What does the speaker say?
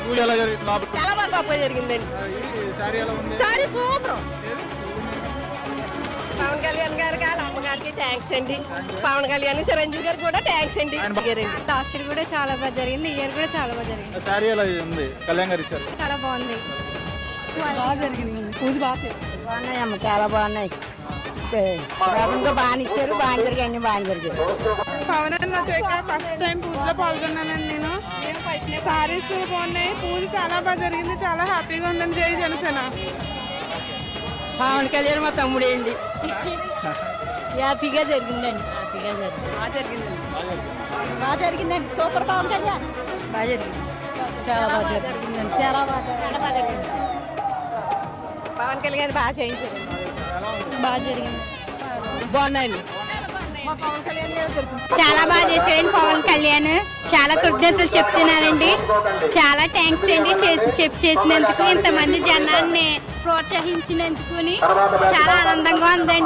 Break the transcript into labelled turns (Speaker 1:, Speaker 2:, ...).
Speaker 1: పూజ ఎలా జరిగింది లోపల?
Speaker 2: చాలా బాగా గొప్పగా జరిగిందండి.
Speaker 1: సారీ ఎలా ఉంది?
Speaker 2: Sorry super. పవన్ కళ్యాణ్ గారికి వాళ్ళ అమ్మగారికి థ్యాంక్స్ అండి. పవన్ కళ్యాణ్ చిరంజీవి గారికి కూడా థ్యాంక్స్ అండి.
Speaker 3: లాస్ట్ ఇయర్ కూడా చాలా బాగా జరిగింది, ఈ ఇయర్ కూడా చాలా బాగా జరిగింది.
Speaker 1: సారీ ఎలా ఉంది? కళ్యాణ్ గారు ఇచ్చారు.
Speaker 3: చాలా బాగుంది, బాగా జరిగింది. పూజ బాగా చేస్తారు.
Speaker 2: బాగున్నాయమ్మ, చాలా బాగున్నాయి. బాగా ఇచ్చారు, బాగా జరిగాయి, అన్ని బాగా జరిగాయి.
Speaker 4: పవన్ అన్న వచ్చాక ఫస్ట్ టైం పూజలో పాల్గొన్నానండి నేను. సారీస్ బాగున్నాయి, పూజ చాలా బాగా జరిగింది, చాలా హ్యాపీగా ఉందని. జై జనసేన.
Speaker 2: పవన్ కళ్యాణ్ మా తమ్ముడే అండి. హ్యాపీగా జరిగిందండి. బాగా జరిగిందండి. సూపర్ పవన్ కళ్యాణ్. బాగా జరిగింది, చాలా బాగా జరిగిందండి. చాలా బాగా జరిగింది. పవన్ కళ్యాణ్ బాగా చేయించారు.
Speaker 3: బాగా జరిగింది,
Speaker 2: బాగున్నాయండి.
Speaker 3: చాలా బాగా చేశారండి పవన్ కళ్యాణ్. చాలా కృతజ్ఞతలు చెప్తున్నారండి. చాలా థ్యాంక్స్ అండి చేసినందుకు, ఇంతమంది జనాన్ని ప్రోత్సహించినందుకు చాలా ఆనందంగా ఉందండి.